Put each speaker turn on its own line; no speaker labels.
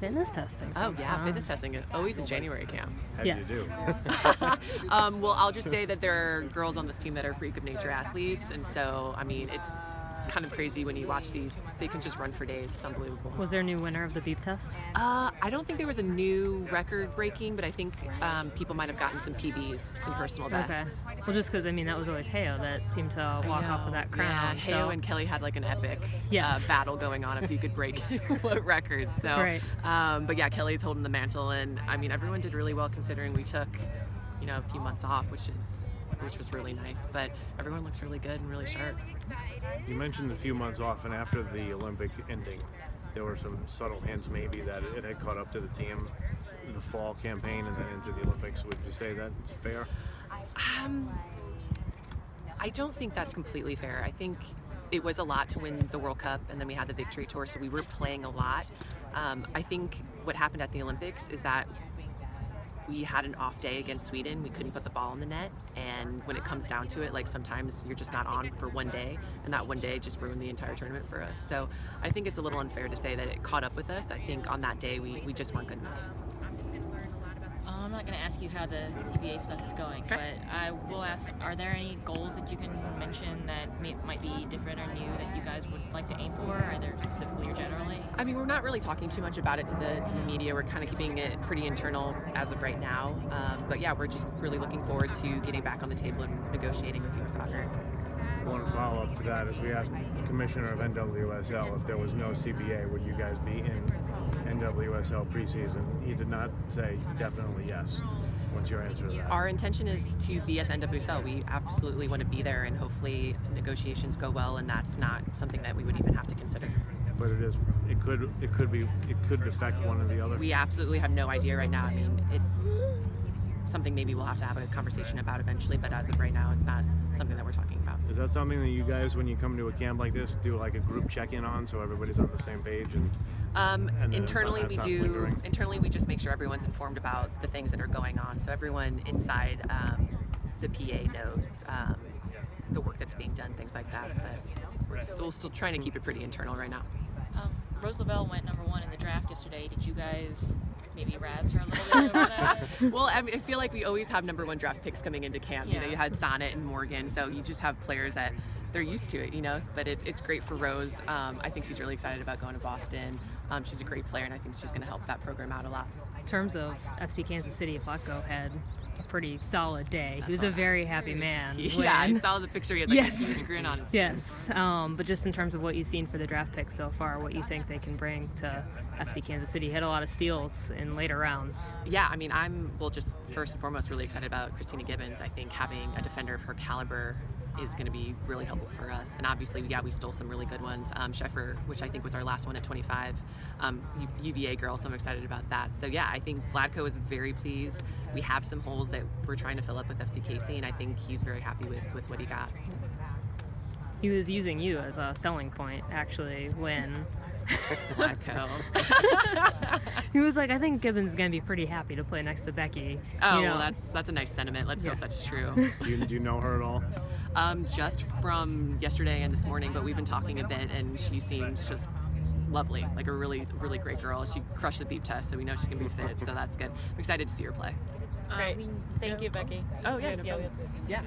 Fitness testing.
Oh, yeah, fitness testing. Always in January camp.
How do you do?
Well, I'll just say that there are girls on this team that are freak of nature athletes, and so, I mean, it's kind of crazy when you watch these. They can just run for days. It's unbelievable.
Was there a new winner of the beep test?
I don't think there was a new record breaking, but I think people might have gotten some PBs, some personal bests.
Okay. Well, just because, I mean, that was always Heo that seemed to walk off with that crown.
Yeah, Heo and Kelly had like an epic battle going on if you could break what record. So,
right.
But yeah, Kelly's holding the mantle, and I mean, everyone did really well considering we took, a few months off, which was really nice. But everyone looks really good and really sharp.
You mentioned a few months off, and after the Olympic ending, there were some subtle hints maybe that it had caught up to the team, the fall campaign and then into the Olympics. Would you say that's fair?
I don't think that's completely fair. I think it was a lot to win the World Cup, and then we had the Victory Tour, so we were playing a lot. I think what happened at the Olympics is that we had an off day against Sweden. We couldn't put the ball in the net, and when it comes down to it, like sometimes you're just not on for one day, and that one day just ruined the entire tournament for us. So I think it's a little unfair to say that it caught up with us. I think on that day we just weren't good enough.
I'm not going to ask you how the CBA stuff is going, but I will ask, are there any goals that you can mention that might be different or new that you guys would like to aim for, either specifically or generally?
I mean, we're not really talking too much about it to the media. We're kind of keeping it pretty internal as of right now. But yeah, we're just really looking forward to getting back on the table and negotiating with U.S. Soccer.
One follow-up to that is we asked the commissioner of NWSL if there was no CBA, would you guys be in NWSL preseason? He did not say definitely yes. What's your answer to that?
Our intention is to be at the NWSL. We absolutely want to be there, and hopefully negotiations go well, and that's not something that we would even have to consider.
But it could affect one or the other.
We absolutely have no idea right now. I mean, it's something maybe we'll have to have a conversation about eventually, but as of right now, it's not something that we're talking about.
Is that something that you guys, when you come to a camp like this, do like a group check-in on so everybody's on the same page? And
internally we just make sure everyone's informed about the things that are going on, so everyone inside the PA knows the work that's being done, things like that. But we're still trying to keep it pretty internal right now.
Rose Lavelle went #1 in the draft yesterday. Did you guys maybe razz her a little bit over that?
Well, I mean, I feel like we always have #1 draft picks coming into camp.
Yeah.
You had Sonnet and Morgan, so you just have players that they're used to it, but it's great for Rose. I think she's really excited about going to Boston. She's a great player, and I think she's going to help that program out a lot.
In terms of FC Kansas City, Vlatko had a pretty solid day. He was a very happy man.
Yeah, I saw the picture. He had a huge grin on his face.
Yes, but just in terms of what you've seen for the draft picks so far, what you think they can bring to FC Kansas City. He had a lot of steals in later rounds.
Yeah, I mean, I'm just first and foremost really excited about Christina Gibbons. I think having a defender of her caliber is going to be really helpful for us. And obviously, we stole some really good ones. Sheffer, which I think was our last one at 25, UVA girl, so I'm excited about that. So yeah, I think Vlatko is very pleased. We have some holes that we're trying to fill up with FCKC, and I think he's very happy with what he got.
He was using you as a selling point, actually, when
Vlatko.
He was like, I think Gibbons is going to be pretty happy to play next to Becky.
Well, that's a nice sentiment. Let's hope that's true.
Do you know her at all?
Just from yesterday and this morning, but we've been talking a bit, and she seems just lovely, like a really, really great girl. She crushed the beep test, so we know she's going to be fit, so that's good. I'm excited to see her play.
Great. Thank you, Becky.
Oh, yeah. No problem. Yeah.